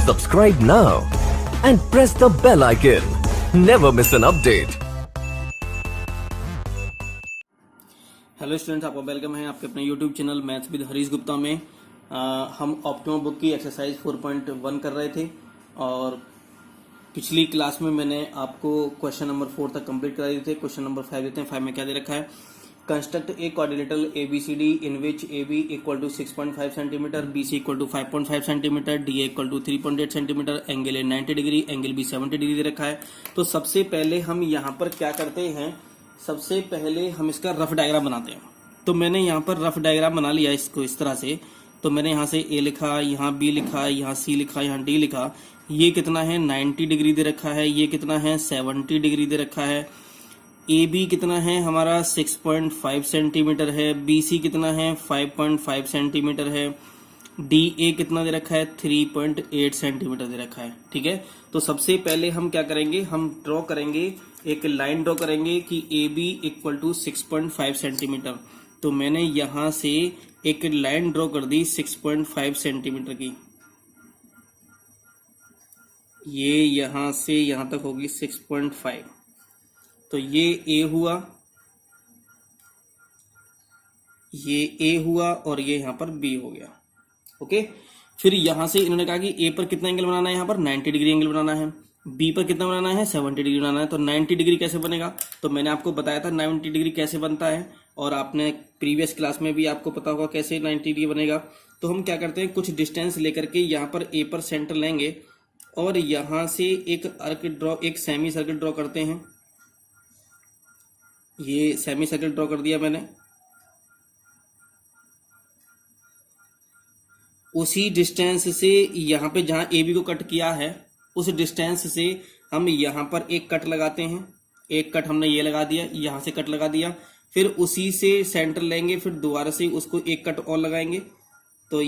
Subscribe now and press the bell icon. Never miss an update. Hello students, आपका welcome है आपके अपने YouTube channel maths with Harish Gupta में। हम ऑप्टिमम बुक की एक्सरसाइज 4.1 कर रहे थे और पिछली क्लास में मैंने आपको क्वेश्चन नंबर 4 तक कंप्लीट करा दिए थे। क्वेश्चन नंबर 5 देते हैं। 5 में क्या दे रखा है? Construct a quadrilateral ABCD in which AB equal to 6.5 centimetre, BC equal to 5.5 centimetre, DA equal to 3.8 centimetre, angle A 90 degree, angle B 70 degree दे रखा है। तो सबसे पहले हम यहाँ पर क्या करते हैं, सबसे पहले हम इसका रफ डायग्राम बनाते हैं। तो मैंने यहाँ पर रफ डायग्राम बना लिया इसको इस तरह से। तो मैंने यहाँ से A लिखा, यहाँ B लिखा, यहाँ C लिखा, यहाँ D लिखा। ये कितना है? 90 डिग्री दे रखा है। ये कितना है? 70 डिग्री दे रखा है। AB कितना है हमारा? 6.5 सेंटीमीटर है। BC कितना है? 5.5 सेंटीमीटर है। DA कितना दे रखा है? 3.8 सेंटीमीटर दे रखा है। ठीक है, तो सबसे पहले हम क्या करेंगे, हम ड्रॉ करेंगे, एक लाइन ड्रॉ करेंगे कि AB इक्वल टू 6.5 सेंटीमीटर। तो मैंने यहां से एक लाइन ड्रॉ कर दी 6.5 सेंटीमीटर की। ये यहां से यहां तक होगी 6.5। तो ये A हुआ, ये A हुआ और ये यहां पर B हो गया। ओके, फिर यहां से इन्होंने कहा कि A पर कितना एंगल बनाना है? यहां पर 90 डिग्री एंगल बनाना है। B पर कितना बनाना है? 70 डिग्री बनाना है। तो 90 डिग्री कैसे बनेगा? तो मैंने आपको बताया था 90 डिग्री कैसे बनता है, और आपने प्रीवियस क्लास में भी आपको पता होगा कैसे 90 डिग्री बनेगा। तो हम क्या करते हैं, कुछ डिस्टेंस लेकर के यहाँ पर A पर सेंटर लेंगे और यहां से एक आर्क ड्रॉ, एक सेमी सर्कल ड्रॉ करते हैं। ये सेमी सर्कल ड्रॉ कर दिया मैंने। उसी डिस्टेंस से यहाँ पे जहां AB को कट किया है, उस डिस्टेंस से हम यहाँ पर एक कट लगाते हैं। एक कट हमने ये लगा दिया, यहाँ से कट लगा दिया। फिर उसी से सेंटर लेंगे, फिर दोबारा से उसको एक कट और लगाएंगे। तो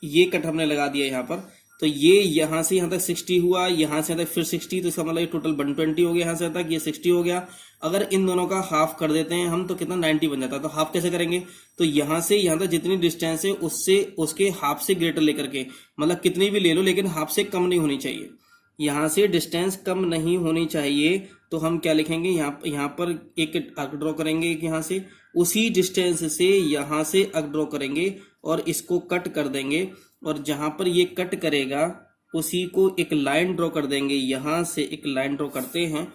ये कट हमने लगा दिया यहाँ पर। तो ये यहाँ से यहाँ तक 60 हुआ, यहाँ से यहाँ तक फिर 60। तो इसका मतलब ये टोटल 120 हो गया। यहाँ से तक ये 60 हो गया। अगर इन दोनों का हाफ कर देते हैं हम तो कितना 90 बन जाता है। तो हाफ कैसे करेंगे? तो यहाँ से यहाँ तक जितनी डिस्टेंस है उससे उसके हाफ से ग्रेटर लेकर के, मतलब कितनी भी ले लो लेकिन हाफ से कम नहीं होनी चाहिए। यहाँ से डिस्टेंस कम नहीं होनी चाहिए। तो हम क्या लिखेंगे, यहाँ पर एक आर्क ड्रॉ करेंगे, एक यहाँ से उसी डिस्टेंस से यहाँ से आर्क ड्रॉ करेंगे और इसको कट कर देंगे। और जहां पर ये कट करेगा उसी को एक लाइन ड्रॉ कर देंगे। यहां से एक लाइन ड्रॉ करते हैं,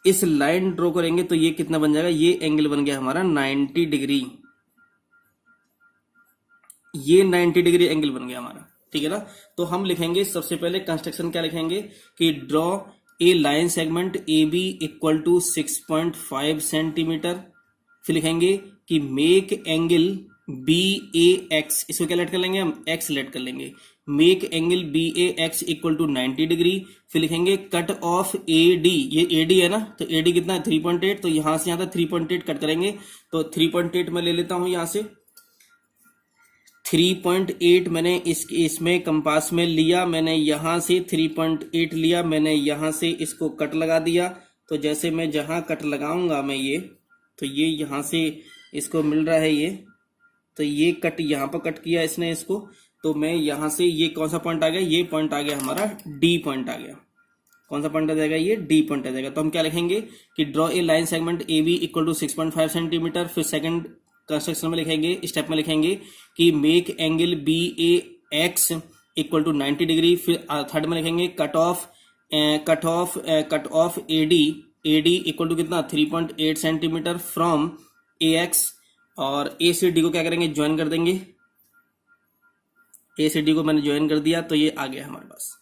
इस लाइन ड्रॉ करेंगे तो ये कितना बन जाएगा? ये एंगल बन गया हमारा 90 डिग्री। ये 90 डिग्री एंगल बन गया हमारा। ठीक है ना। तो हम लिखेंगे सबसे पहले कंस्ट्रक्शन क्या लिखेंगे कि draw a line segment AB equal to 6.5 centimetre. फिर लिखेंगे कि मेक एंगल BAX, इसको क्या लेट कर लेंगे हम? X लेट कर लेंगे। Make angle BAX equal to 90 degree. फिर लिखेंगे कट ऑफ AD, ये AD है ना, तो AD कितना है? 3.8। तो यहां से यहां तक 3.8 कट करेंगे। तो 3.8 मैं ले लेता हूं यहां से। 3.8 मैंने इसमें कंपास में लिया, मैंने यहां से 3.8 लिया, मैंने यहां से इसको कट लगा दिया। तो जैसे मैं जहां कट लगाऊंगा मैं ये, तो ये यहां से इसको मिल रहा है ये, तो ये कट यहाँ पर कट किया इसने इसको। तो मैं यहां से, ये कौन सा पॉइंट आ गया? ये पॉइंट आ गया हमारा D पॉइंट आ गया। कौन सा पॉइंट आ जाएगा? ये D पॉइंट आ जाएगा। तो हम क्या लिखेंगे कि draw a line segment AB equal to 6.5 centimetre. फिर सेकंड कंस्ट्रक्शन में लिखेंगे, स्टेप में लिखेंगे कि make angle BAX equal to 90 degree. फिर थर्ड में लिखेंगे cut off AD equal to कितना? 3.8 सेंटीमीटर फ्रॉम AX। और A से D को क्या करेंगे? ज्वाइन कर देंगे। A से D को मैंने ज्वाइन कर दिया, तो ये आ गया हमारे पास।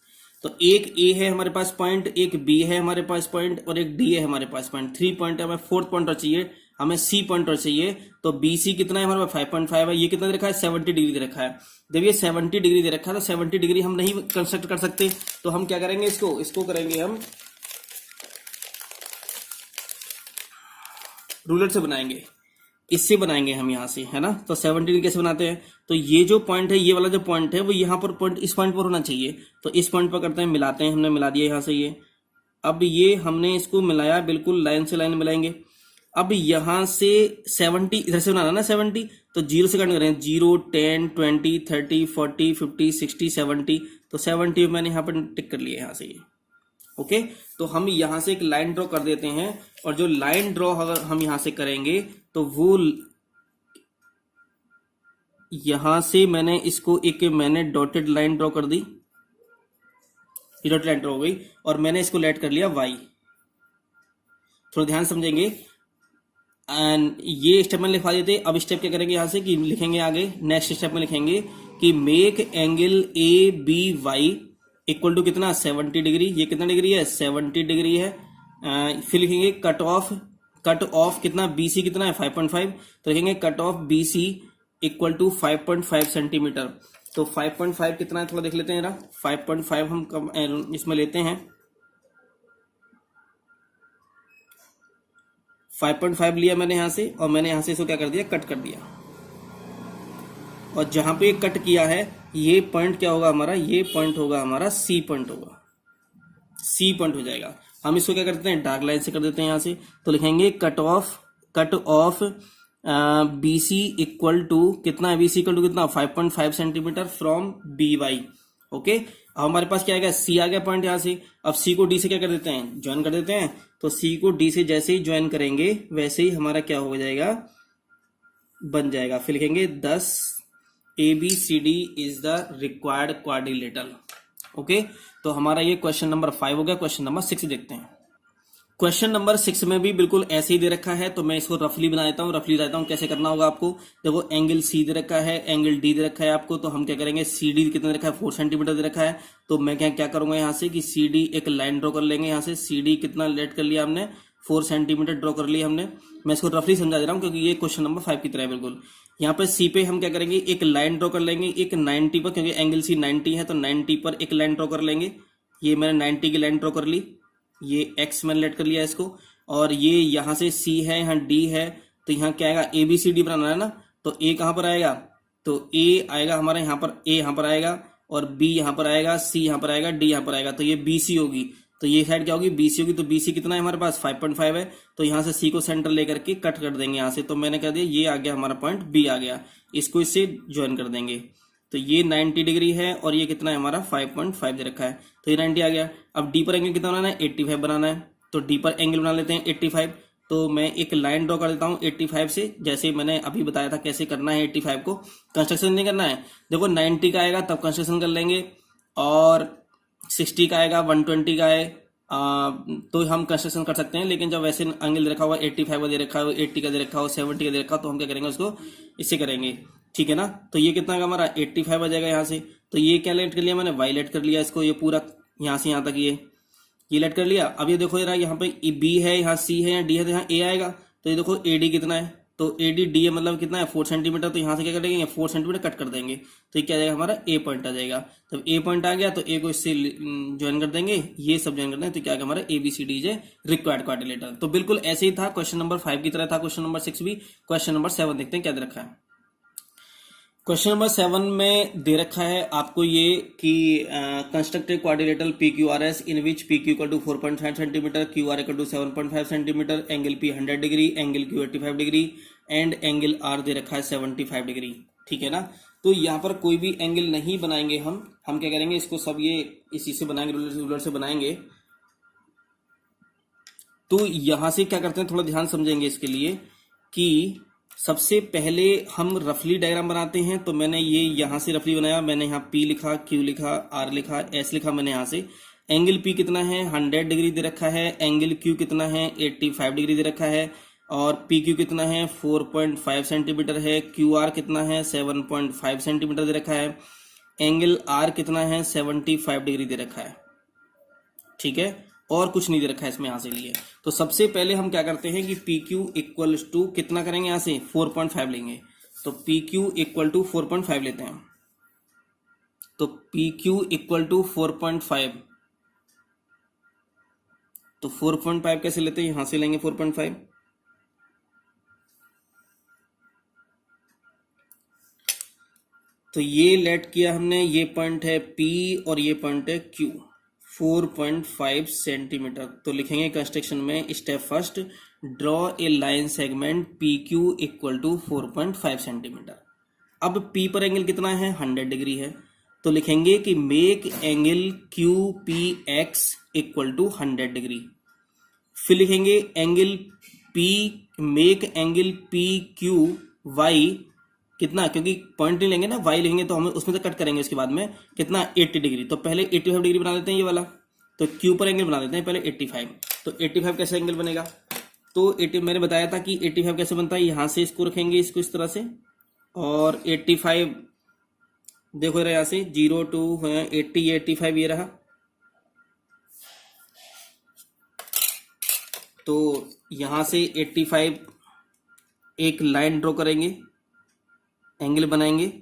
तो एक A है हमारे पास पॉइंट, एक B है हमारे पास पॉइंट, और एक D है हमारे पास पॉइंट। 3 पॉइंट है, हमें 4th पॉइंट और चाहिए, हमें C पॉइंट और चाहिए। तो BC कितना है हमारे पास? 5.5 है। ये कितना दे रखा है? 70 डिग्री दे रखा है। जब ये 70 डिग्री दे रखा है तो 70 डिग्री हम नहीं कंस्ट्रक्ट कर सकते। तो हम क्या करेंगे, इसको करेंगे हम रूलर से बनाएंगे, इससे बनाएंगे हम यहां से, है ना। तो 70 डिग्री कैसे बनाते हैं? तो ये जो पॉइंट है, ये वाला जो पॉइंट है वो यहाँ पर पॉइंट, इस पॉइंट पर होना चाहिए। तो इस पॉइंट पर करते हैं, मिलाते हैं। हमने मिला दिया यहाँ से ये। अब ये हमने इसको मिलाया, बिल्कुल लाइन से लाइन मिलाएंगे। अब यहां से 70 इधर से बनाना ना 70, तो जीरो से काउंट करें, 0 10 20 30 40 50 60 70, तो 70 मैंने यहाँ पर टिक कर लिया यहाँ से ये। ओके, तो हम यहां से एक लाइन ड्रॉ कर देते हैं, और जो लाइन ड्रॉ अगर हम यहां से करेंगे तो वो यहां से मैंने इसको एक मैंने डॉटेड लाइन ड्रॉ कर दी, ये डॉटेड लाइन ड्रॉ हो गई, और मैंने इसको लेट कर लिया y। थोड़ा ध्यान समझेंगे, एंड ये स्टेप में लिखवा देते। अब स्टेप क्या करेंगे यहां से कि लिखेंगे आगे, नेक्स्ट स्टेप में लिखेंगे कि make angle A B Y equal to कितना 70 डिग्री, ये कितना डिग्री है 70 डिग्री है। फिर लिखेंगे कट ऑफ कितना BC कितना है 5.5, तो लिखेंगे cut off BC equal to 5.5 centimetre. तो 5.5 कितना है थोड़ा देख लेते हैं जरा, 5.5 हम इसमें लेते हैं, 5.5 लिया मैंने यहां से, और मैंने यहां से इसको क्या कर दिया, कट कर दिया। और जहां पे कट किया है ये पॉइंट क्या होगा हमारा, ये पॉइंट होगा हमारा C पॉइंट होगा, C पॉइंट हो जाएगा। हम इसको क्या करते हैं, डार्क लाइन से कर देते हैं यहां से, तो लिखेंगे cut off BC equal to कितना है, BC इक्वल टू कितना 5.5 सेंटीमीटर फ्रॉम BY। ओके, अब हमारे पास क्या आ गया, C आ गया पॉइंट यहां से। अब C को D से क्या कर देते हैं, ज्वाइन कर देते हैं। तो C को D से जैसे ही ज्वाइन करेंगे वैसे ही हमारा क्या हो जाएगा, बन जाएगा। फिर लिखेंगे 10 ABCD is the required quadrilateral. Okay, तो हमारा ये क्वेश्चन नंबर 5 हो गया। क्वेश्चन नंबर 6 देखते हैं। क्वेश्चन नंबर 6 में भी बिल्कुल ऐसे ही दे रखा है, तो मैं इसको रफली बना देता हूँ, कैसे करना होगा आपको। देखो एंगल C दे रखा है, एंगल D दे रखा है आपको, तो हम क्या करेंगे, CD कितना दे रखा है 4 सेंटीमीटर दे रखा है, तो मैं क्या करूंगा यहाँ से कि CD एक लाइन ड्रॉ कर लेंगे यहाँ से। CD कितना लेट कर लिया हमने, 4 सेंटीमीटर ड्रॉ कर लिया हमने। मैं इसको रफली समझा दे रहा हूँ क्योंकि ये क्वेश्चन नंबर 5 की तरह है बिल्कुल। यहाँ पर C पे हम क्या करेंगे, एक लाइन ड्रॉ कर लेंगे, एक 90 पर, क्योंकि एंगल C 90 है, तो 90 पर एक लाइन ड्रॉ कर लेंगे। ये मैंने 90 की लाइन ड्रॉ कर ली, ये X मैंने लेट कर लिया इसको, और ये यहाँ से C है, यहाँ D है, तो यहाँ क्या आएगा, ABCD बनाना है ना, तो A कहाँ पर आएगा, तो A आएगा हमारा यहाँ पर, A यहाँ पर आएगा, और B यहाँ पर आएगा, C यहाँ पर आएगा, D यहाँ पर आएगा, तो ये BC होगी। तो ये साइड क्या होगी, BC होगी। तो BC कितना है हमारे पास 5.5 है, तो यहाँ से C को सेंटर लेकर के कट कर देंगे यहाँ से। तो मैंने कह दिया ये आ गया हमारा पॉइंट B आ गया, इसको इससे ज्वाइन कर देंगे। तो ये 90 डिग्री है, और ये कितना है हमारा 5.5 दे रखा है, तो ये 90 आ गया। अब D पर एंगल कितना बनाना है, 85 बनाना है, तो D पर एंगल बना लेते हैं 85। तो मैं एक लाइन ड्रॉ कर देता हूँ 85 से, जैसे मैंने अभी बताया था कैसे करना है। 85 को कंस्ट्रक्शन नहीं करना है, देखो 90 का आएगा तब कंस्ट्रक्शन कर लेंगे, और 60 का आएगा, 120 का है, तो हम कंस्ट्रक्शन कर सकते हैं। लेकिन जब वैसे एंगल दे रखा हुआ 85 का दे रखा हो, 80 का दे रखा हो, 70 का दे रखा हो, तो हम क्या करेंगे उसको इससे करेंगे, ठीक है ना। तो ये कितना का हमारा 85 आ जाएगा यहाँ से। तो ये क्या लेट कर लिया मैंने, वाई लेट कर लिया इसको, ये पूरा यहाँ से यहाँ तक ये लेट कर लिया। अब ये देखो जरा, यहाँ पे B है, यहाँ C है, यहाँ D है, तो यहाँ A आएगा। तो ये देखो AD कितना है, तो AD D मतलब कितना है 4 सेंटीमीटर, तो यहाँ से क्या करेंगे 4 सेंटीमीटर कट कर देंगे, तो ये क्या आ जाएगा हमारा A पॉइंट आ जाएगा। तब A पॉइंट आ गया तो A को इससे ज्वाइन कर देंगे, ये सब ज्वाइन कर देंगे, तो क्या आ गया हमारा ABCD इज रिक्वायर्ड क्वाड्रिलेटरल। तो बिल्कुल ऐसे ही था, क्वेश्चन नंबर 5 की तरह था क्वेश्चन नंबर 6 भी। क्वेश्चन नंबर 7 देखते हैं क्या दे रखा है। क्वेश्चन नंबर 7 में दे रखा है आपको ये कि construct a quadrilateral PQRS in which PQ equal to 4.5 centimetre, QR equal to 7.5 centimetre, angle P 100 degree, angle Q 85 degree, and angle R दे रखा है 75 डिग्री, ठीक है ना। तो यहाँ पर कोई भी एंगल नहीं बनाएंगे हम क्या करेंगे, इसको सब ये इसी से बनाएंगे, रूलर से बनाएंगे। तो यहां से क्या करते हैं, थोड़ा ध्यान समझेंगे इसके लिए कि सबसे पहले हम रफली डायग्राम बनाते हैं। तो मैंने ये यहां से रफली बनाया, मैंने यहाँ P लिखा, Q लिखा, R लिखा, S लिखा मैंने यहाँ से। एंगल P कितना है 100 डिग्री दे रखा है, एंगल Q कितना है 85 डिग्री दे रखा है, और PQ कितना है 4.5 सेंटीमीटर है, QR कितना है 7.5 सेंटीमीटर दे रखा है, एंगल R कितना है 75 डिग्री दे रखा है, ठीक है, और कुछ नहीं दे रखा है इसमें यहाँ से लिए। तो सबसे पहले हम क्या करते हैं कि PQ इक्वल टू कितना करेंगे, यहाँ से 4.5 लेंगे। तो PQ इक्वल टू 4.5 लेते हैं, तो PQ इक्वल टू 4.5, तो 4.5 कैसे लेते हैं, यहां से लेंगे 4.5, तो ये लेट किया हमने, ये पॉइंट है P और ये पॉइंट है Q, 4.5 सेंटीमीटर। तो लिखेंगे कंस्ट्रक्शन में step first, draw a line segment P Q equal to 4.5 centimetre. अब पी पर एंगल कितना है, 100 डिग्री है, तो लिखेंगे कि make angle Q P X equal to 100 degree. फिर लिखेंगे angle P, make angle P Q Y कितना, क्योंकि पॉइंट नहीं लेंगे ना, वाई लेंगे तो हम उसमें से कट करेंगे उसके बाद में कितना, 80 डिग्री। तो पहले 85 डिग्री बना लेते हैं ये वाला, तो क्यू पर एंगल बना लेते हैं पहले 85। तो 85 कैसे एंगल बनेगा, तो 80 मैंने बताया था कि 85 कैसे बनता है, यहां से इसको रखेंगे, इसको इस तरह से, और 85 देखो यहाँ से 0 to 80, 85 ये रहा। तो यहां से 85 एक लाइन ड्रॉ करेंगे, एंगल बनाएंगे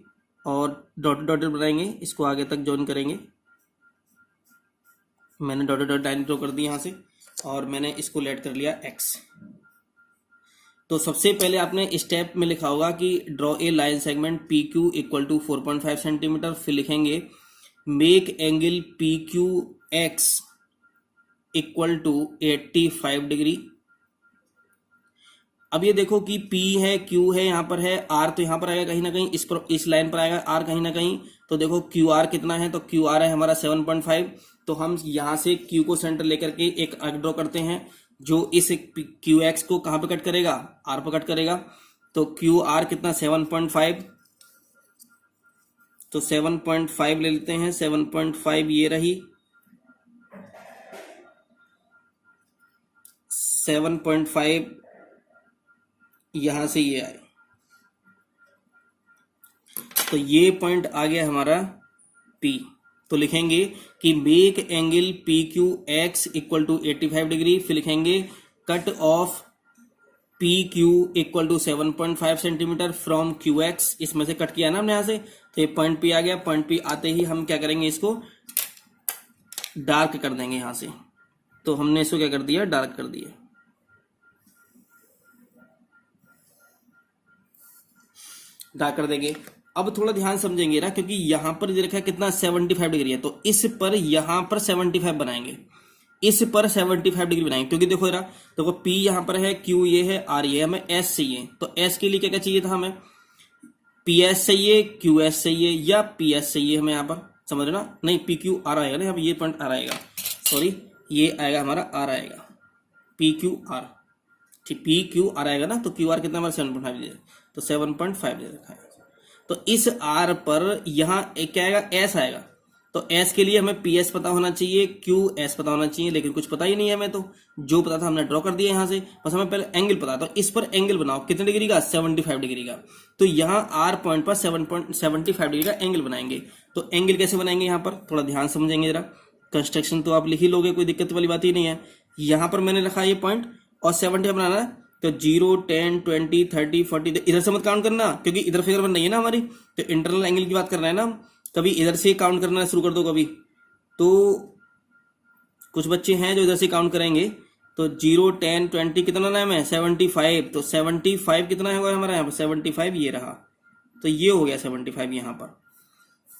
और डॉटेड डॉटेड बनाएंगे, इसको आगे तक जॉइन करेंगे। मैंने डॉटेड डॉट लाइन ड्रॉ कर दी यहां से, और मैंने इसको लेट कर लिया एक्स। तो सबसे पहले आपने स्टेप में लिखा होगा कि draw a line segment P Q equal to 4.5 centimetre. फिर लिखेंगे make angle P Q X equal to 85 degree. अब ये देखो कि P है, Q है, यहाँ पर है, R तो यहाँ पर आएगा कहीं ना कहीं, इस लाइन पर आएगा R कहीं ना कहीं। तो देखो QR कितना है, तो QR है हमारा 7.5। तो हम यहाँ से Q को सेंटर लेकर के एक आर्क ड्रॉ करते हैं जो इस QX को कहाँ पे कट करेगा, R पर कट करेगा। तो QR कितना, 7.5। तो 7.5 ले लेते हैं, 7.5 ये रही, 7.5 यहां से ये आए, तो ये पॉइंट आ गया हमारा P। तो लिखेंगे कि make angle P Q X equal to 85 degree. फिर लिखेंगे cut off P Q equal to 7.5 centimetre from Q X, इसमें से कट किया ना हमने यहां से, तो ये पॉइंट P आ गया। पॉइंट P आते ही हम क्या करेंगे, इसको डार्क कर देंगे यहां से। तो हमने इसको क्या कर दिया, डार्क कर दिया। डार्क कर देंगे। अब थोड़ा ध्यान समझेंगे ना, क्योंकि यहां पर देखा कितना 75 डिग्री है, तो इस पर यहां पर 75 बनाएंगे, इस पर 75 डिग्री बनाएंगे, क्योंकि देखो जरा, देखो P यहां पर है, Q ये है, R ये है, हमें S चाहिए। तो S के लिए क्या क्या चाहिए था हमें, PS चाहिए, QS चाहिए या PS चाहिए हमें यहाँ पर, समझ रहे ना, नहीं PQR आएगा ना, ये पॉइंट R आएगा, सॉरी ये आएगा हमारा R आएगा, PQR, ठीक PQR आएगा ना। तो QR कितना हमारा 7.5 दे, तो 7.5 दे रखा है। तो इस R पर यहाँ क्या आएगा, S आएगा। तो S के लिए हमें PS पता होना चाहिए, QS पता होना चाहिए, लेकिन कुछ पता ही नहीं है हमें, तो जो पता था हमने ड्रॉ कर दिया यहाँ से, बस हमें पहले एंगल पता। तो इस पर एंगल बनाओ, कितने डिग्री का, 75 डिग्री का। तो यहाँ R पॉइंट पर 7.75 डिग्री का एंगल बनाएंगे। तो एंगल कैसे बनाएंगे, यहाँ पर थोड़ा ध्यान समझेंगे जरा। कंस्ट्रक्शन तो आप लिख ही लोगे, कोई दिक्कत वाली बात ही नहीं है। यहाँ पर मैंने रखा ये पॉइंट और 70 बनाना है, तो 0, 10, 20, 30, 40 इधर से मत काउंट करना, क्योंकि इधर फिगर बन रही है ना हमारी, तो इंटरनल एंगल की बात कर रहे हैं ना हम। कभी इधर से काउंट करना शुरू कर दो कभी, तो कुछ बच्चे हैं जो इधर से काउंट करेंगे। तो 0, 10, 20 कितना ना है, 75। तो 75 कितना है हमारा यहाँ पर, 75 ये रहा, तो ये हो गया 75 यहाँ पर।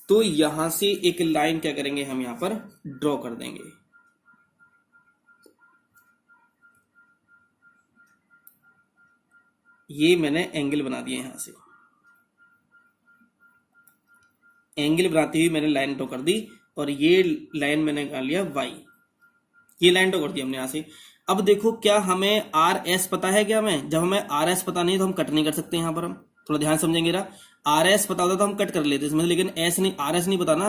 तो यहां से एक लाइन क्या करेंगे हम यहाँ पर ड्रॉ कर देंगे। ये मैंने एंगल बना दिया, यहां से एंगल बनाते हुए मैंने लाइन ड्रॉ कर दी, और ये लाइन मैंने निकाल लिया y, ये लाइन ड्रॉ कर दी हमने यहां से। अब देखो क्या हमें RS पता है क्या हमें, जब हमें RS पता नहीं तो हम कट नहीं कर सकते। यहाँ पर हम थोड़ा ध्यान समझेंगे ना, RS पता होता तो हम कट कर लेते इसमें, लेकिन S नहीं, RS नहीं पता ना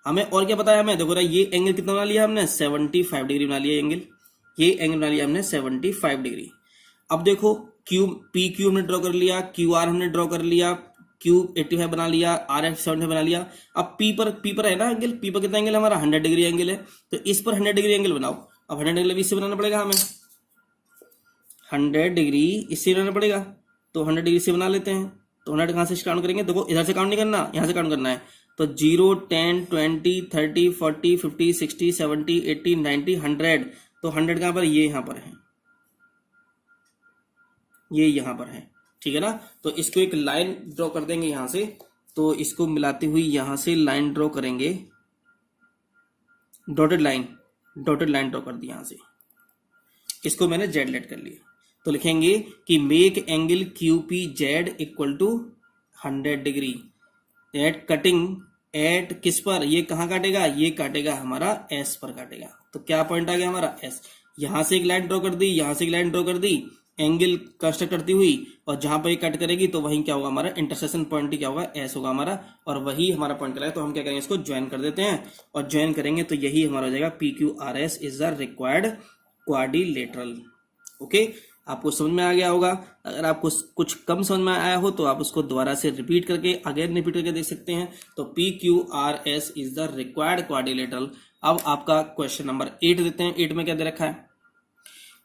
हमें और क्या पता है हमें। देखो ये एंगल कितना बना लिया हमने, 75 डिग्री बना लिया एंगल, ये एंगल बना लिया हमने 75 डिग्री। अब देखो PQ हमने ड्रॉ कर लिया, QR हमने ड्रॉ कर लिया, Q 85 बना लिया, RF 75 बना लिया। अब P पर है ना एंगल, P पर कितना एंगल हमारा 100 डिग्री एंगल है, तो इस पर 100 डिग्री एंगल बनाओ। अब 100 डिग्री इससे बनाना पड़ेगा हमें, 100 डिग्री इससे बनाना पड़ेगा, तो 100 डिग्री से बना लेते हैं। तो 100 कहाँ से काउंट करेंगे, देखो इधर से काउंट नहीं करना, यहाँ से काउंट करना है। तो 0, 10, 20, 30, 40, 50, 60, 70, 80, 90, 100। तो 100 कहाँ पर, ये यहाँ पर है, ये यहाँ पर है, ठीक है ना। तो इसको एक लाइन ड्रॉ कर देंगे यहां से, तो इसको मिलाते हुए यहां से लाइन ड्रॉ करेंगे, dotted line. Dotted line draw कर दी यहां से, इसको मैंने जेड लेट कर लिया। तो लिखेंगे कि make angle Q P Z equal to 100 degree at cutting at किस पर, ये कहाँ काटेगा, ये काटेगा हमारा एस पर काटेगा। तो क्या पॉइंट आ गया हमारा एस, यहां से एक लाइन ड्रॉ कर दी, यहां से एक लाइन ड्रॉ कर दी एंगल कंस्ट्रक्ट करती हुई, और जहां पर ये कट करेगी तो वहीं क्या होगा हमारा इंटरसेक्शन पॉइंट क्या होगा, एस होगा हमारा, और वही हमारा पॉइंट कराएगा। तो हम क्या करेंगे, इसको ज्वाइन कर देते हैं, और ज्वाइन करेंगे तो यही हमारा हो जाएगा P Q R S is the required quadrilateral. Okay, आपको समझ में आ गया होगा। अगर आपको कुछ कम समझ में आया हो तो आप उसको दोबारा से रिपीट करके अगेन रिपीट करके देख सकते हैं। तो P Q R S is the required quadrilateral. अब आपका क्वेश्चन नंबर 8 देते हैं। 8 में क्या दे रखा है,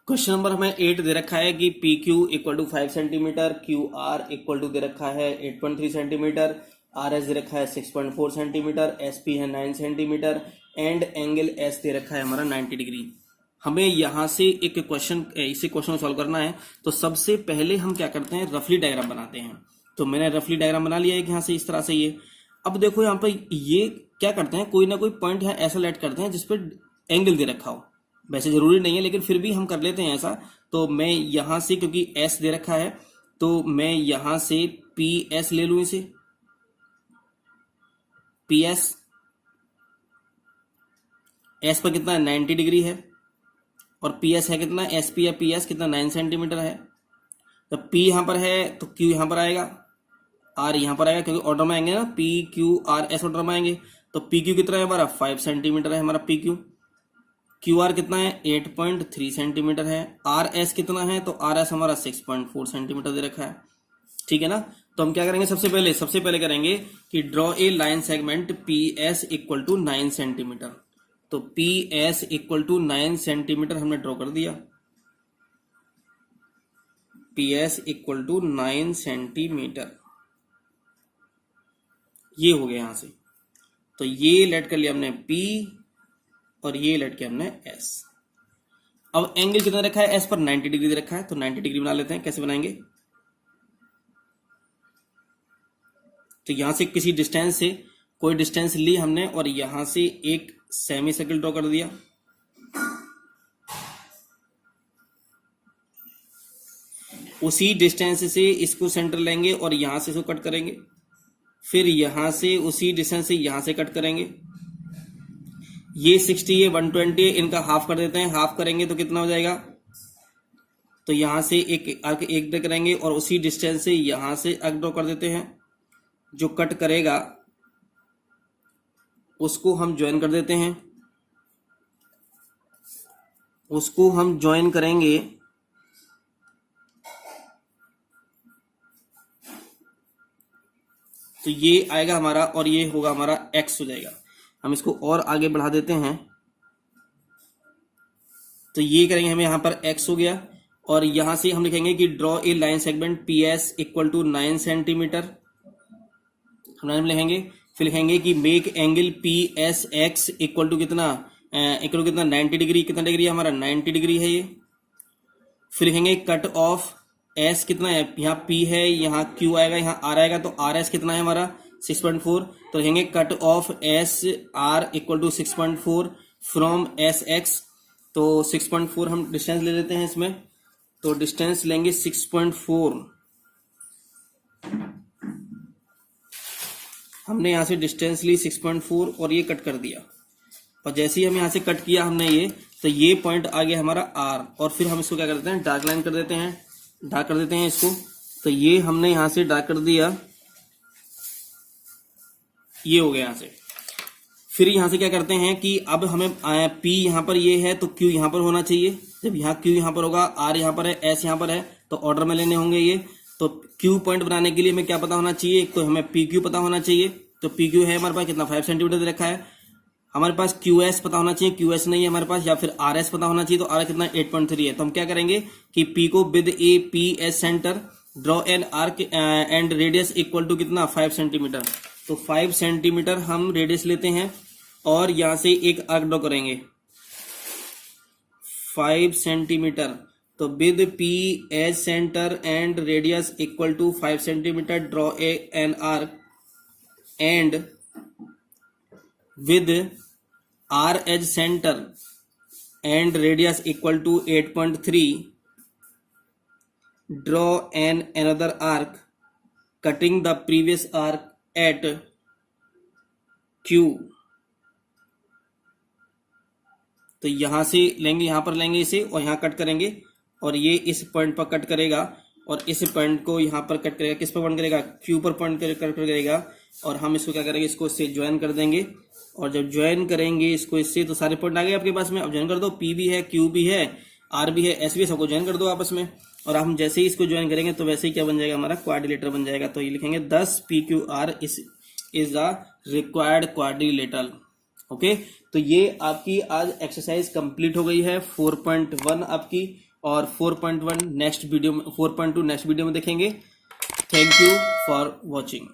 क्वेश्चन नंबर हमें 8 दे रखा है कि P Q equal to 5 centimetre, Q R equal to दे रखा है 8.3 सेंटीमीटर, आर एस दे रखा है 6.4 सेंटीमीटर, एस पी है 9 सेंटीमीटर एंड एंगल एस दे रखा है हमारा 90 डिग्री। हमें यहां से एक क्वेश्चन, इसी क्वेश्चन को सॉल्व करना है। तो सबसे पहले हम क्या करते हैं, रफली डायग्राम बनाते हैं। तो मैंने रफली डायग्राम बना लिया है यहां से इस तरह से ये। अब देखो यहाँ पर ये क्या करते हैं, कोई ना कोई पॉइंट यहाँ ऐसा लेट करते हैं जिसपे एंगल दे रखा हो, वैसे जरूरी नहीं है लेकिन फिर भी हम कर लेते हैं ऐसा। तो मैं यहां से, क्योंकि एस दे रखा है तो मैं यहां से पी एस ले लू, इसे पी एस, एस पर कितना 90 डिग्री है और पी एस है कितना, एस पी या पी एस कितना 9 सेंटीमीटर है। तो पी यहां पर है तो क्यू यहां पर आएगा, आर यहां पर आएगा, क्योंकि ऑर्डर में आएंगे ना, P Q R S order में आएंगे। तो पी क्यू कितना है हमारा 5 सेंटीमीटर है हमारा पी क्यू, क्यू आर कितना है 8.3 सेंटीमीटर है, आर एस कितना है तो आर एस हमारा 6.4 सेंटीमीटर दे रखा है। ठीक है ना। तो हम क्या करेंगे, सबसे पहले करेंगे कि draw a line segment P S equal to 9 centimetre. तो P S equal to 9 centimetre हमने ड्रॉ कर दिया, P S equal to 9 centimetre, ये हो गया यहां से। तो ये लेट कर लिया हमने पी और ये लेट किया हमने एस। अब एंगल कितना रखा है, एस पर 90 डिग्री रखा है, तो 90 डिग्री बना लेते हैं। कैसे बनाएंगे, तो यहां से किसी डिस्टेंस से कोई डिस्टेंस ली हमने और यहां से एक सेमी सर्कल ड्रॉ कर दिया। उसी डिस्टेंस से इसको सेंटर लेंगे और यहां से इसको कट करेंगे, फिर यहां से उसी डिस्टेंस से यहां से कट करेंगे। ये 60 है, 120 है, इनका हाफ कर देते हैं। हाफ करेंगे तो कितना हो जाएगा, तो यहां से एक आर्क एक ड्रॉ करेंगे और उसी डिस्टेंस से यहां से आर्क ड्रॉ कर देते हैं। जो कट करेगा उसको हम ज्वाइन कर देते हैं, उसको हम ज्वाइन करेंगे। तो ये आएगा हमारा और ये होगा हमारा एक्स हो जाएगा। हम इसको और आगे बढ़ा देते हैं, तो ये करेंगे हमें यहां पर एक्स हो गया। और यहां से हम लिखेंगे कि draw a line segment P S equal to 9 centimetre हम लिखेंगे। फिर लिखेंगे कि make angle P S X equal to कितना, 90 डिग्री। कितना डिग्री है हमारा 90 डिग्री है ये। फिर लिखेंगे कट ऑफ एस कितना है, यहाँ पी है, यहाँ क्यू आएगा, यहाँ आर आएगा, तो आर एस कितना है हमारा 6.4। तो लिखेंगे cut off S R equal to 6.4 from S X. तो 6.4 हम डिस्टेंस ले लेते हैं इसमें, तो डिस्टेंस लेंगे 6.4। हमने यहां से डिस्टेंस ली 6.4 और ये कट कर दिया। और जैसे ही हम यहां से कट किया हमने ये, तो ये पॉइंट आ गया हमारा आर। और फिर हम इसको क्या करते हैं, डार्क लाइन कर देते हैं, डार्क कर देते हैं इसको। तो ये हमने यहां से डार्क कर दिया, ये हो गया यहां से। फिर यहां से क्या करते हैं कि अब हमें पी यहां पर ये है तो क्यू यहां पर होना चाहिए। जब यहाँ क्यू यहां पर होगा, आर यहां पर है, एस यहां पर है, तो ऑर्डर में लेने होंगे ये। तो क्यू पॉइंट बनाने के लिए हमें क्या पता होना चाहिए, तो हमें पी क्यू पता होना चाहिए। तो पी क्यू है हमारे पास कितना 5 सेंटीमीटर दे रखा है। हमारे पास क्यू एस पता होना चाहिए, क्यू एस नहीं है हमारे पास, या फिर आर एस पता होना चाहिए, तो आर कितना 8.3 है। तो हम क्या करेंगे कि पी को with a P S centre draw an arc and radius equal to कितना 5 सेंटीमीटर। तो 5 सेंटीमीटर हम रेडियस लेते हैं और यहां से एक आर्क ड्रॉ करेंगे 5 सेंटीमीटर। तो with P S centre and radius equal to 5 centimetre draw an arc and with R edge center and radius equal to 8.3, draw another arc cutting the previous arc at Q। तो यहां से लेंगे, यहां पर लेंगे इसे और यहां कट करेंगे और ये इस पॉइंट पर कट करेगा और इस पॉइंट को यहां पर कट करेगा। किस पर पॉइंट करेगा? Q पर पॉइंट कट करेगा और हम इसको क्या करेंगे, इसको इससे ज्वाइन कर देंगे और जब ज्वाइन करेंगे इसको इससे तो सारे पॉइंट आ गए आपके पास में। अब ज्वाइन कर दो, P भी है, Q भी है, R भी है, S भी है, सबको ज्वाइन कर दो आपस में। और हम जैसे ही इसको ज्वाइन करेंगे तो वैसे ही क्या बन जाएगा, हमारा क्वाड्रिलेटर बन जाएगा। तो ये लिखेंगे 10 PQR is the required quadrilateral. Okay, तो ये आपकी आज एक्सरसाइज कंप्लीट हो गई है 4.1 आपकी, और 4.1 नेक्स्ट वीडियो में, 4.2 नेक्स्ट वीडियो में देखेंगे। Thank you for watching.